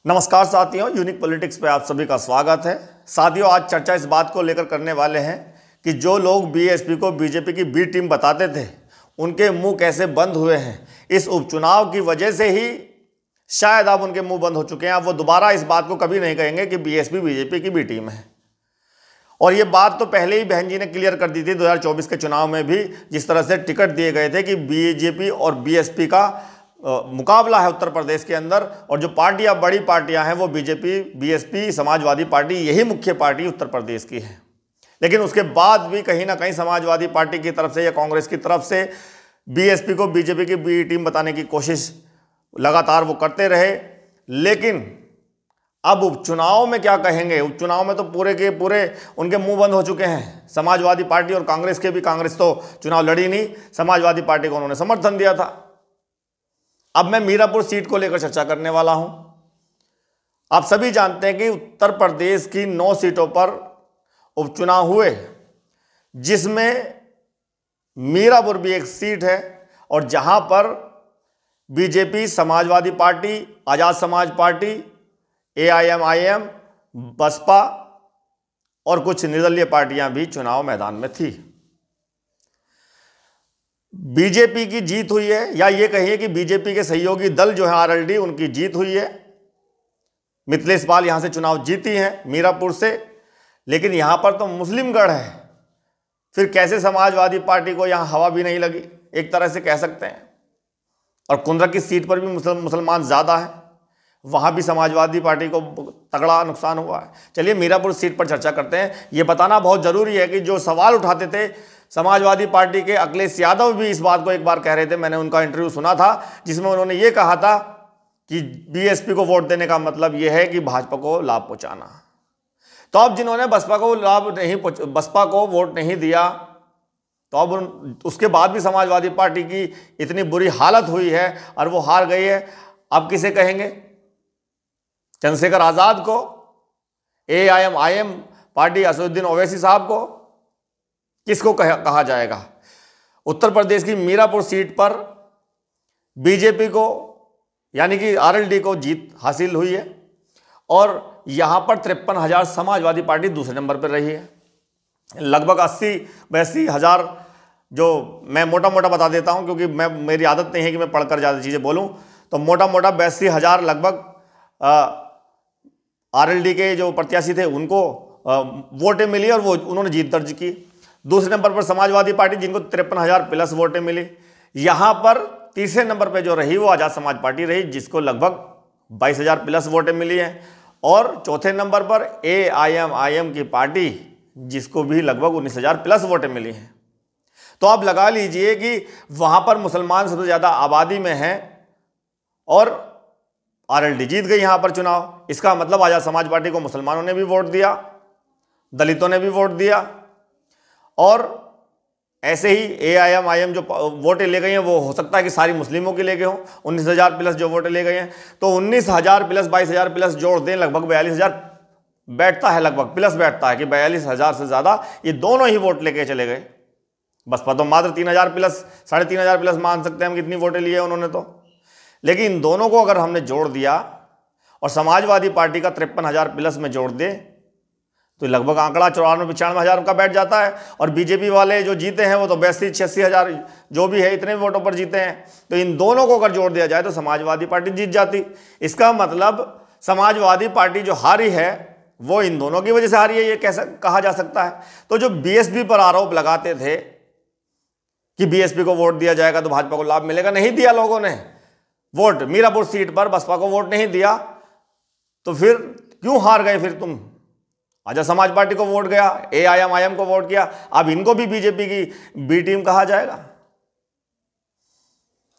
नमस्कार साथियों, unique politics पे आप सभी का स्वागत है। साथियों, आज चर्चा इस बात को लेकर करने वाले हैं कि जो लोग बीएसपी को बीजेपी की बी टीम बताते थे उनके मुंह कैसे बंद हुए हैं। इस उपचुनाव की वजह से ही शायद अब उनके मुंह बंद हो चुके हैं। अब वो दोबारा इस बात को कभी नहीं कहेंगे कि बीएसपी बीजेपी की बी टीम है। और ये बात तो पहले ही बहन जी ने क्लियर कर दी थी 2024 के चुनाव में भी, जिस तरह से टिकट दिए गए थे कि बीजेपी और बीएसपी का मुकाबला है उत्तर प्रदेश के अंदर, और जो पार्टियां बड़ी पार्टियां हैं वो बीजेपी, बीएसपी, समाजवादी पार्टी, यही मुख्य पार्टी उत्तर प्रदेश की है। लेकिन उसके बाद भी कहीं ना कहीं समाजवादी पार्टी की तरफ से या कांग्रेस की तरफ से बीएसपी को बीजेपी की बी टीम बताने की कोशिश लगातार वो करते रहे। लेकिन अब उपचुनाव में क्या कहेंगे? उपचुनाव में तो पूरे के पूरे उनके मुंह बंद हो चुके हैं। समाजवादी पार्टी और कांग्रेस के भी, कांग्रेस तो चुनाव लड़ी नहीं, समाजवादी पार्टी को उन्होंने समर्थन दिया था। अब मैं मीरापुर सीट को लेकर चर्चा करने वाला हूं। आप सभी जानते हैं कि उत्तर प्रदेश की 9 सीटों पर उपचुनाव हुए, जिसमें मीरापुर भी एक सीट है, और जहां पर BJP, Samajwadi party, Azad Samaj party, AIMIM, Baspa और कुछ निर्दलीय पार्टियां भी चुनाव मैदान में थी। बीजेपी की जीत हुई है, या ये कहिए कि बीजेपी के सहयोगी दल जो है आरएलडी, उनकी जीत हुई है। मिथिलेश पाल यहां से चुनाव जीती हैं मीरापुर से। लेकिन यहां पर तो मुस्लिम गढ़ है, फिर कैसे समाजवादी पार्टी को यहां हवा भी नहीं लगी, एक तरह से कह सकते हैं। और कुंद्रा की सीट पर भी मुसलमान ज्यादा है, वहां भी समाजवादी पार्टी को तगड़ा नुकसान हुआ है। चलिए मीरापुर सीट पर चर्चा करते हैं। यह बताना बहुत जरूरी है कि जो सवाल उठाते थे समाजवादी पार्टी के अखिलेश यादव भी इस बात को एक बार कह रहे थे, मैंने उनका इंटरव्यू सुना था, जिसमें उन्होंने ये कहा था कि बीएसपी को वोट देने का मतलब यह है कि भाजपा को लाभ पहुंचाना। तो अब जिन्होंने बसपा को वोट नहीं दिया, तो अब उसके बाद भी समाजवादी पार्टी की इतनी बुरी हालत हुई है और वो हार गई है। अब किसे कहेंगे? चंद्रशेखर आजाद को, एआईएमआईएम पार्टी असदुद्दीन ओवैसी साहब को, किसको कहा जाएगा? उत्तर प्रदेश की मीरापुर सीट पर बीजेपी को, यानी कि आरएलडी को जीत हासिल हुई है, और यहां पर 53,000 समाजवादी पार्टी दूसरे नंबर पर रही है। लगभग 80-82 हजार, जो मैं मोटा मोटा बता देता हूं क्योंकि मेरी आदत नहीं है कि मैं पढ़कर ज़्यादा चीज़ें बोलूं, तो मोटा मोटा 82 हजार लगभग आरएलडी के जो प्रत्याशी थे उनको वोटें मिली और वो उन्होंने जीत दर्ज की। दूसरे नंबर पर समाजवादी पार्टी, जिनको 53,000 प्लस वोटें मिली। यहां पर तीसरे नंबर पर जो रही वो आजाद समाज पार्टी रही, जिसको लगभग 22,000 प्लस वोटें मिली हैं। और चौथे नंबर पर एआईएमआईएम की पार्टी, जिसको भी लगभग 19,000 प्लस वोटें मिली हैं। तो आप लगा लीजिए कि वहां पर मुसलमान सबसे ज्यादा आबादी में हैं, और आरएलडी जीत गई यहां पर चुनाव। इसका मतलब आजाद समाज पार्टी को मुसलमानों ने भी वोट दिया, दलितों ने भी वोट दिया, और ऐसे ही एआईएमआईएम जो वोटें ले गई हैं वो हो सकता है कि सारी मुस्लिमों के ले गए हों। 19,000 प्लस जो वोटें ले गए हैं, तो 19,000 प्लस 22,000 प्लस जोड़ दें, लगभग 42,000 बैठता है, लगभग प्लस बैठता है कि 42,000 से ज्यादा ये दोनों ही वोट लेके चले गए। बसपा तो मात्र 3,000 प्लस, 3,500 प्लस मान सकते हैं हम कितनी वोटें लिए उन्होंने तो। लेकिन इन दोनों को अगर हमने जोड़ दिया और समाजवादी पार्टी का 53,000 प्लस में जोड़ दे, तो लगभग आंकड़ा 94-95 हजार का बैठ जाता है। और बीजेपी वाले जो जीते हैं वो तो 82-86 हजार जो भी है, इतने वोटों पर जीते हैं। तो इन दोनों को अगर जोड़ दिया जाए तो समाजवादी पार्टी जीत जाती। इसका मतलब समाजवादी पार्टी जो हारी है वो इन दोनों की वजह से हारी है, ये कैसे कहा जा सकता है? तो जो बीएसपी पर आरोप लगाते थे कि बीएसपी को वोट दिया जाएगा तो भाजपा को लाभ मिलेगा, नहीं दिया लोगों ने वोट। मीरापुर सीट पर बसपा को वोट नहीं दिया, तो फिर क्यों हार गए? फिर तुम आजाद समाज पार्टी को वोट गया, एआईएमआईएम को वोट किया, अब इनको भी बीजेपी की बी टीम कहा जाएगा?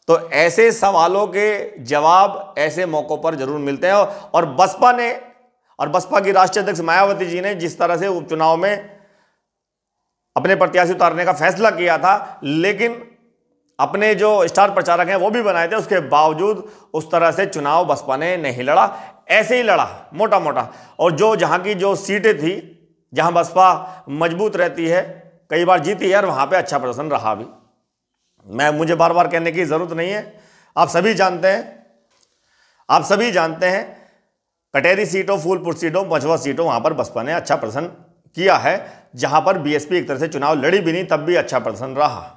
तो ऐसे सवालों के जवाब ऐसे मौकों पर जरूर मिलते हैं। और बसपा की राष्ट्रीय अध्यक्ष मायावती जी ने जिस तरह से उपचुनाव में अपने प्रत्याशी उतारने का फैसला किया था, लेकिन अपने जो स्टार प्रचारक हैं वो भी बनाए थे, उसके बावजूद उस तरह से चुनाव बसपा ने नहीं लड़ा, ऐसे ही लड़ा मोटा मोटा। और जहां की जो सीटें थी, जहां बसपा मजबूत रहती है, कई बार जीती है और वहां पे अच्छा प्रदर्शन रहा भी। मुझे बार बार कहने की जरूरत नहीं है, आप सभी जानते हैं कटेरी सीट हो, फूलपुर सीट हो, मझवा सीट हो, वहां पर बसपा ने अच्छा प्रदर्शन किया है, जहां पर बीएसपी एक तरह से चुनाव लड़ी भी नहीं तब भी अच्छा प्रदर्शन रहा।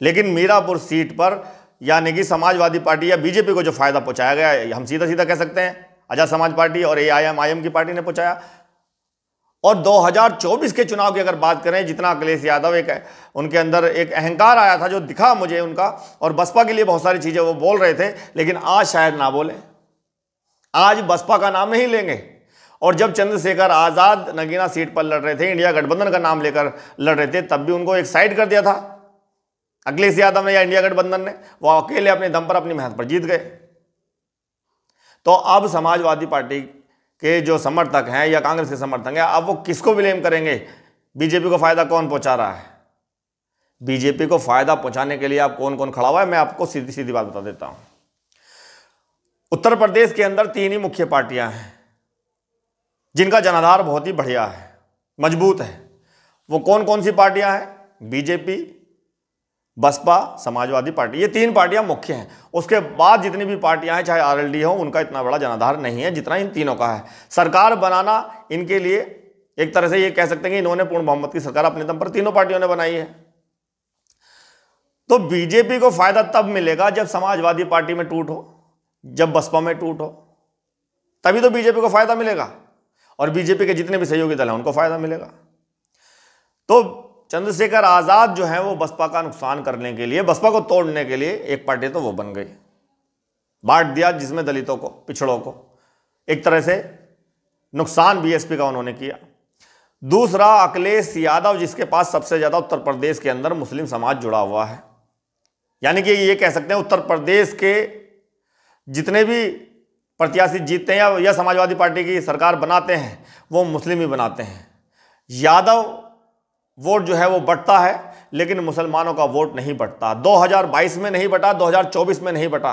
लेकिन मीरापुर सीट पर यानी कि समाजवादी पार्टी या बीजेपी को जो फायदा पहुंचाया गया, हम सीधा सीधा कह सकते हैं आजाद समाज पार्टी और एआईएमआईएम की पार्टी ने पहुंचाया। और 2024 के चुनाव की अगर बात करें, जितना अखिलेश यादव उनके अंदर एक अहंकार आया था जो दिखा मुझे उनका, और बसपा के लिए बहुत सारी चीजें वो बोल रहे थे, लेकिन आज शायद ना बोले, आज बसपा का नाम नहीं लेंगे। और जब चंद्रशेखर आजाद नगीना सीट पर लड़ रहे थे, इंडिया गठबंधन का नाम लेकर लड़ रहे थे, तब भी उनको एक साइड कर दिया था अखिलेश यादव ने या इंडिया गठबंधन ने। वो अकेले अपने दम पर अपनी मेहनत पर जीत गए। तो अब समाजवादी पार्टी के जो समर्थक हैं या कांग्रेस के समर्थक हैं, अब वो किसको ब्लेम करेंगे? बीजेपी को फायदा कौन पहुंचा रहा है? बीजेपी को फायदा पहुंचाने के लिए आप कौन कौन खड़ा हुआ है, मैं आपको सीधी सीधी बात बता देता हूं। उत्तर प्रदेश के अंदर 3 ही मुख्य पार्टियां हैं जिनका जनाधार बहुत ही बढ़िया है, मजबूत है। वो कौन कौन सी पार्टियां हैं? बीजेपी, बसपा, समाजवादी पार्टी, ये 3 पार्टियां मुख्य हैं। उसके बाद जितनी भी पार्टियां हैं, चाहे आरएलडी हो, उनका इतना बड़ा जनाधार नहीं है जितना इन तीनों का है। सरकार बनाना इनके लिए एक तरह से ये कह सकते हैं कि इन्होंने पूर्ण बहुमत की सरकार अपने दम पर तीनों पार्टियों ने बनाई है। तो बीजेपी को फायदा तब मिलेगा जब समाजवादी पार्टी में टूट हो, जब बसपा में टूट हो, तभी तो बीजेपी को फायदा मिलेगा और बीजेपी के जितने भी सहयोगी दल हैं उनको फायदा मिलेगा। तो चंद्रशेखर आजाद जो है वो बसपा का नुकसान करने के लिए, बसपा को तोड़ने के लिए एक पार्टी तो वो बन गई, बांट दिया जिसमें दलितों को, पिछड़ों को, एक तरह से नुकसान बीएसपी का उन्होंने किया। दूसरा, अखिलेश यादव जिसके पास सबसे ज्यादा उत्तर प्रदेश के अंदर मुस्लिम समाज जुड़ा हुआ है, यानी कि ये कह सकते हैं उत्तर प्रदेश के जितने भी प्रत्याशी जीतते हैं या समाजवादी पार्टी की सरकार बनाते हैं वो मुस्लिम ही बनाते हैं। यादव वोट जो है वो बढ़ता है, लेकिन मुसलमानों का वोट नहीं बढ़ता। 2022 में नहीं बढ़ा, 2024 में नहीं बढ़ा।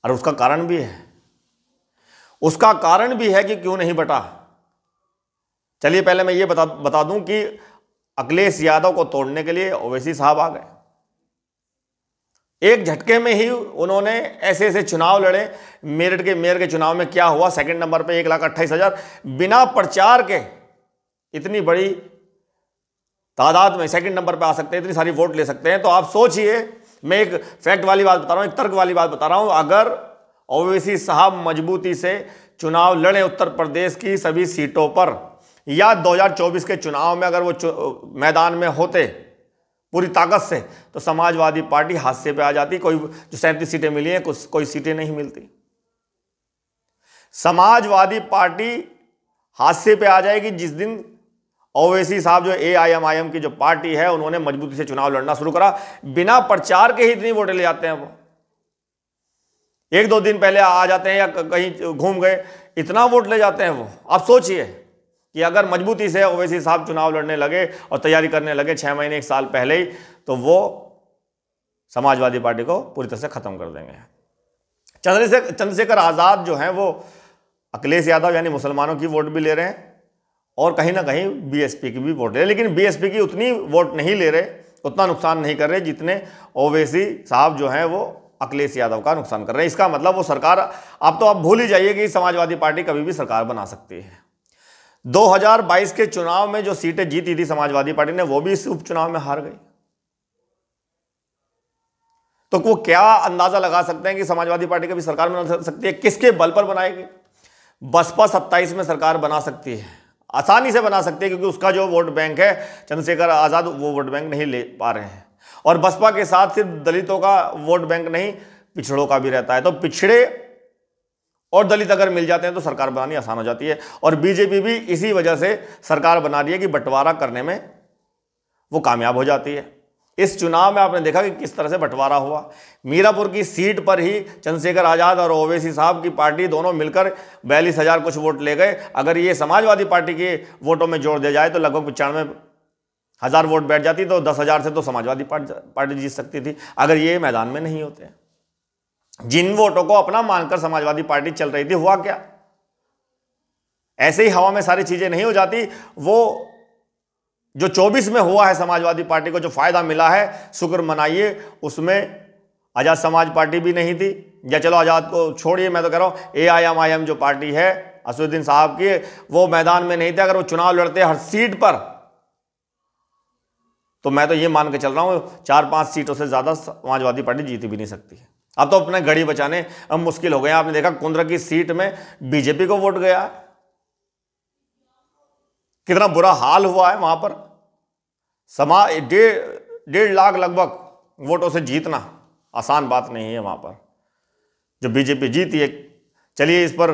और उसका कारण भी है, उसका कारण भी है कि क्यों नहीं बढ़ा। चलिए पहले मैं ये बता दूं कि अखिलेश यादव को तोड़ने के लिए ओवैसी साहब आ गए। एक झटके में ही उन्होंने ऐसे ऐसे चुनाव लड़े। मेरठ के मेयर के चुनाव में क्या हुआ? सेकंड नंबर पे 1,28,000 बिना प्रचार के इतनी बड़ी तादाद में सेकंड नंबर पे आ सकते हैं, इतनी सारी वोट ले सकते हैं। तो आप सोचिए, मैं एक फैक्ट वाली बात बता रहा हूं, एक तर्क वाली बात बता रहा हूं। अगर ओवैसी साहब मजबूती से चुनाव लड़े उत्तर प्रदेश की सभी सीटों पर, या 2024 के चुनाव में अगर वो मैदान में होते पूरी ताकत से, तो समाजवादी पार्टी हादसे पे आ जाती। कोई जो 37 सीटें मिली हैं, कोई सीटें नहीं मिलती। समाजवादी पार्टी हादसे पे आ जाएगी जिस दिन ओवैसी साहब जो एआईएमआईएम की जो पार्टी है, उन्होंने मजबूती से चुनाव लड़ना शुरू करा। बिना प्रचार के ही इतनी वोटें ले जाते हैं वो। 1-2 दिन पहले आ जाते हैं या कहीं घूम गए, इतना वोट ले जाते हैं वो। आप सोचिए कि अगर मजबूती से ओवैसी साहब चुनाव लड़ने लगे और तैयारी करने लगे 6 महीने 1 साल पहले ही, तो वो समाजवादी पार्टी को पूरी तरह से खत्म कर देंगे। चंद्रशेखर आजाद जो हैं वो अखिलेश यादव यानी मुसलमानों की वोट भी ले रहे हैं और कहीं ना कहीं बीएसपी की भी वोट ले रहे हैं, लेकिन बीएसपी की उतनी वोट नहीं ले रहे, उतना नुकसान नहीं कर रहे जितने ओवैसी साहब जो हैं वो अखिलेश यादव का नुकसान कर रहे हैं। इसका मतलब वो सरकार, अब तो आप भूल ही जाइए कि समाजवादी पार्टी कभी भी सरकार बना सकती है। 2022 के चुनाव में जो सीटें जीती थी समाजवादी पार्टी ने, वो भी इस उपचुनाव में हार गई। तो वो क्या अंदाजा लगा सकते हैं कि समाजवादी पार्टी कभी सरकार बना सकती है? किसके बल पर बनाएगी? बसपा 27 में सरकार बना सकती है, आसानी से बना सकती है, क्योंकि उसका जो वोट बैंक है चंद्रशेखर आजाद वो वोट बैंक नहीं ले पा रहे हैं। और बसपा के साथ सिर्फ दलितों का वोट बैंक नहीं, पिछड़ों का भी रहता है। तो पिछड़े और दलित अगर मिल जाते हैं तो सरकार बनानी आसान हो जाती है। और बीजेपी भी इसी वजह से सरकार बना रही है कि बंटवारा करने में वो कामयाब हो जाती है। इस चुनाव में आपने देखा कि किस तरह से बंटवारा हुआ। मीरापुर की सीट पर ही चंद्रशेखर आजाद और ओवैसी साहब की पार्टी दोनों मिलकर 42,000 कुछ वोट ले गए। अगर ये समाजवादी पार्टी के वोटों में जोड़ दिया जाए तो लगभग 95,000 वोट बैठ जाती, तो 10,000 से तो समाजवादी पार्टी जीत सकती थी अगर ये मैदान में नहीं होते। जिन वोटों को अपना मानकर समाजवादी पार्टी चल रही थी, हुआ क्या? ऐसे ही हवा में सारी चीजें नहीं हो जाती। वो जो 24 में हुआ है, समाजवादी पार्टी को जो फायदा मिला है, शुक्र मनाइए। उसमें आजाद समाज पार्टी भी नहीं थी, या चलो आज़ाद को छोड़िए, मैं तो कह रहा हूँ AIMIM जो पार्टी है असदुद्दीन साहब की, वो मैदान में नहीं थे, अगर वो चुनाव लड़ते हर सीट पर तो मैं तो ये मान के चल रहा हूँ 4-5 सीटों से ज़्यादा समाजवादी पार्टी जीत भी नहीं सकती है। अब तो अपने घड़ी बचाने अब मुश्किल हो गया। आपने देखा कुंद्रा की सीट में बीजेपी को वोट गया है, कितना बुरा हाल हुआ है वहां पर। 1.5 लाख लगभग वोटों से जीतना आसान बात नहीं है वहां पर, जो बीजेपी जीती है। चलिए इस पर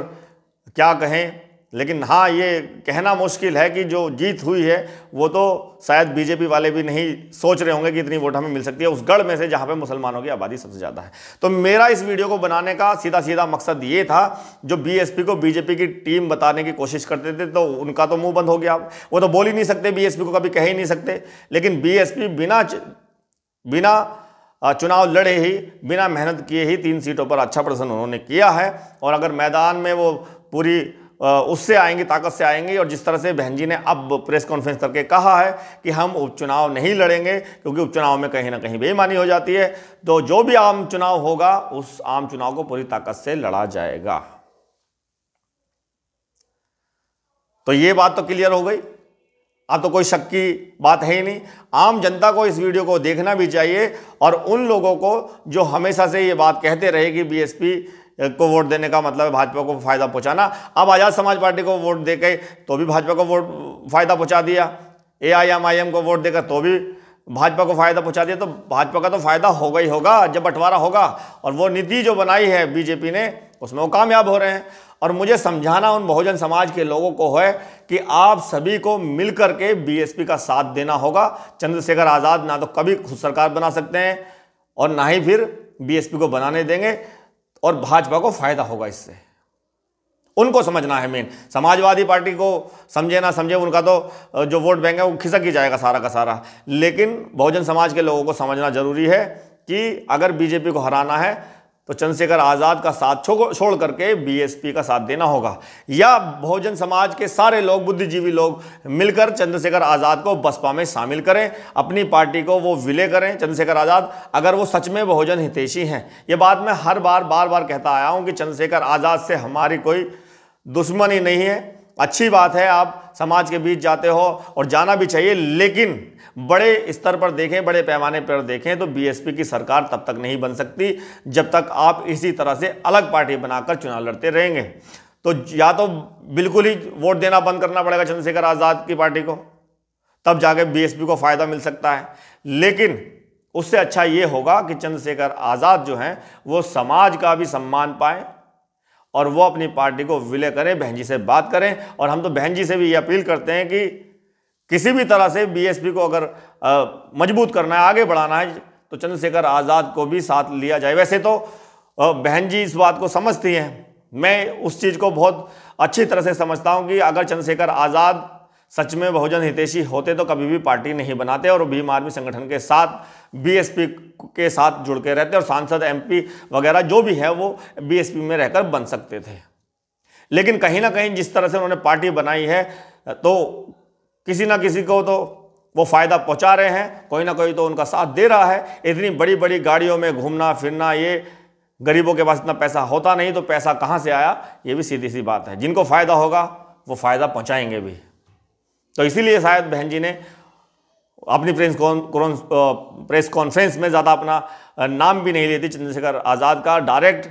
क्या कहें, लेकिन हाँ ये कहना मुश्किल है कि जो जीत हुई है वो तो शायद बीजेपी वाले भी नहीं सोच रहे होंगे कि इतनी वोट हमें मिल सकती है उस गढ़ में से जहाँ पे मुसलमानों की आबादी सबसे ज़्यादा है। तो मेरा इस वीडियो को बनाने का सीधा सीधा मकसद ये था, जो बीएसपी को बीजेपी की टीम बताने की कोशिश करते थे तो उनका तो मुंह बंद हो गया, वो तो बोल ही नहीं सकते, बीएसपी को कभी कह ही नहीं सकते। लेकिन बीएसपी बिना चुनाव लड़े ही, बिना मेहनत किए ही 3 सीटों पर अच्छा प्रदर्शन उन्होंने किया है। और अगर मैदान में वो पूरी उससे आएंगी, ताकत से आएंगी, और जिस तरह से बहन जी ने अब प्रेस कॉन्फ्रेंस करके कहा है कि हम उपचुनाव नहीं लड़ेंगे क्योंकि उपचुनाव में कहीं ना कहीं बेईमानी हो जाती है, तो जो भी आम चुनाव होगा उस आम चुनाव को पूरी ताकत से लड़ा जाएगा। तो ये बात तो क्लियर हो गई, अब तो कोई शक की बात है ही नहीं। आम जनता को इस वीडियो को देखना भी चाहिए, और उन लोगों को जो हमेशा से ये बात कहते रहे कि बीएसपी को वोट देने का मतलब है भाजपा को फायदा पहुंचाना, अब आज़ाद समाज पार्टी को वोट देके तो भी भाजपा को वोट फायदा पहुंचा दिया, AIMIM को वोट देकर तो भी भाजपा को फायदा पहुंचा दिया। तो भाजपा का तो फायदा होगा ही होगा जब बंटवारा होगा, और वो नीति जो बनाई है बीजेपी ने उसमें वो कामयाब हो रहे हैं। और मुझे समझाना उन बहुजन समाज के लोगों को है कि आप सभी को मिलकर के बीएसपी का साथ देना होगा। चंद्रशेखर आज़ाद ना तो कभी खुद सरकार बना सकते हैं और ना ही फिर बीएसपी को बनाने देंगे, और भाजपा को फायदा होगा इससे। उनको समझना है मेन। समाजवादी पार्टी को समझे ना समझे, उनका तो जो वोट बैंक है वो खिसक ही जाएगा सारा का सारा, लेकिन बहुजन समाज के लोगों को समझना जरूरी है कि अगर बीजेपी को हराना है तो चंद्रशेखर आज़ाद का साथ छोड़ करके बीएसपी का साथ देना होगा, या बहुजन समाज के सारे लोग, बुद्धिजीवी लोग मिलकर चंद्रशेखर आज़ाद को बसपा में शामिल करें, अपनी पार्टी को वो विलय करें। चंद्रशेखर आज़ाद अगर वो सच में बहुजन हितैषी हैं, ये बात मैं हर बार बार कहता आया हूं कि चंद्रशेखर आज़ाद से हमारी कोई दुश्मनी नहीं है। अच्छी बात है आप समाज के बीच जाते हो, और जाना भी चाहिए, लेकिन बड़े स्तर पर देखें, बड़े पैमाने पर देखें तो बीएसपी की सरकार तब तक नहीं बन सकती जब तक आप इसी तरह से अलग पार्टी बनाकर चुनाव लड़ते रहेंगे। तो या तो बिल्कुल ही वोट देना बंद करना पड़ेगा चंद्रशेखर आज़ाद की पार्टी को, तब जाके बीएसपी को फायदा मिल सकता है। लेकिन उससे अच्छा ये होगा कि चंद्रशेखर आज़ाद जो हैं वो समाज का भी सम्मान पाएं, और वो अपनी पार्टी को विलय करें, बहन जी से बात करें। और हम तो बहन जी से भी ये अपील करते हैं कि किसी भी तरह से बीएसपी को अगर मजबूत करना है, आगे बढ़ाना है, तो चंद्रशेखर आज़ाद को भी साथ लिया जाए। वैसे तो बहन जी इस बात को समझती हैं, मैं उस चीज़ को बहुत अच्छी तरह से समझता हूं कि अगर चंद्रशेखर आज़ाद सच में बहुजन हितैषी होते तो कभी भी पार्टी नहीं बनाते, और भीम आर्मी संगठन के साथ बीएसपी के साथ जुड़ के रहते, और सांसद MP वगैरह जो भी है वो बीएसपी में रहकर बन सकते थे। लेकिन कहीं ना कहीं जिस तरह से उन्होंने पार्टी बनाई है, तो किसी ना किसी को तो वो फायदा पहुंचा रहे हैं, कोई ना कोई तो उनका साथ दे रहा है। इतनी बड़ी बड़ी गाड़ियों में घूमना फिरना, ये गरीबों के पास इतना पैसा होता नहीं, तो पैसा कहाँ से आया, ये भी सीधी सी बात है। जिनको फायदा होगा वो फायदा पहुंचाएंगे भी। तो इसीलिए शायद बहन जी ने अपनी प्रेस कॉन्फ्रेंस में ज़्यादा अपना नाम भी नहीं लेती, चंद्रशेखर आज़ाद का डायरेक्ट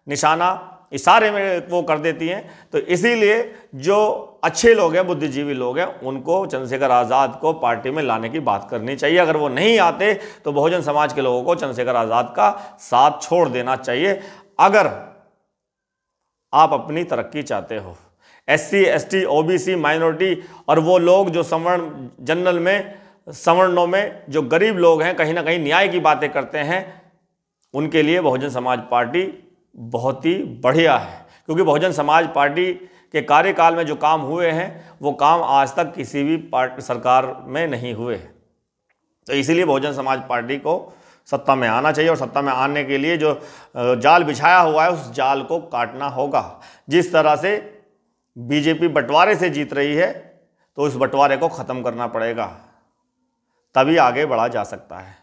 निशाना इशारे में वो कर देती हैं। तो इसीलिए जो अच्छे लोग हैं, बुद्धिजीवी लोग हैं, उनको चंद्रशेखर आज़ाद को पार्टी में लाने की बात करनी चाहिए। अगर वो नहीं आते तो बहुजन समाज के लोगों को चंद्रशेखर आज़ाद का साथ छोड़ देना चाहिए। अगर आप अपनी तरक्की चाहते हो, SC ST OBC माइनॉरिटी और वो लोग जो सवर्ण जनरल में, सवर्णों में जो गरीब लोग हैं, कहीं ना कहीं न्याय की बातें करते हैं, उनके लिए बहुजन समाज पार्टी बहुत ही बढ़िया है। क्योंकि बहुजन समाज पार्टी के कार्यकाल में जो काम हुए हैं वो काम आज तक किसी भी सरकार में नहीं हुए। तो इसीलिए बहुजन समाज पार्टी को सत्ता में आना चाहिए, और सत्ता में आने के लिए जो जाल बिछाया हुआ है उस जाल को काटना होगा। जिस तरह से बीजेपी बंटवारे से जीत रही है तो इस बंटवारे को ख़त्म करना पड़ेगा, तभी आगे बढ़ा जा सकता है।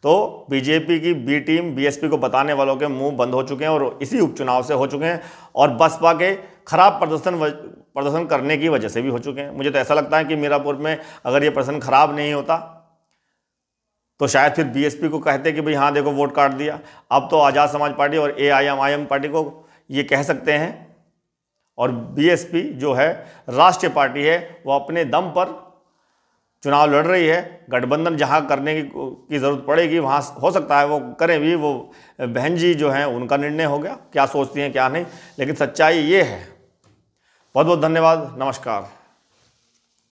तो बीजेपी की बी टीम बीएसपी को बताने वालों के मुंह बंद हो चुके हैं और इसी उपचुनाव से हो चुके हैं और बसपा के खराब प्रदर्शन करने की वजह से भी हो चुके हैं। मुझे तो ऐसा लगता है कि मीरापुर में अगर ये प्रदर्शन खराब नहीं होता तो शायद फिर बीएसपी को कहते कि भाई हाँ देखो वोट काट दिया। अब तो आज़ाद समाज पार्टी और एआईएमआईएम पार्टी को ये कह सकते हैं और बीएसपी जो है राष्ट्रीय पार्टी है वो अपने दम पर चुनाव लड़ रही है। गठबंधन जहां करने की ज़रूरत पड़ेगी वहां हो सकता है वो करें भी। वो बहन जी जो हैं उनका निर्णय हो गया, क्या सोचती हैं क्या नहीं, लेकिन सच्चाई ये है। बहुत बहुत धन्यवाद, नमस्कार।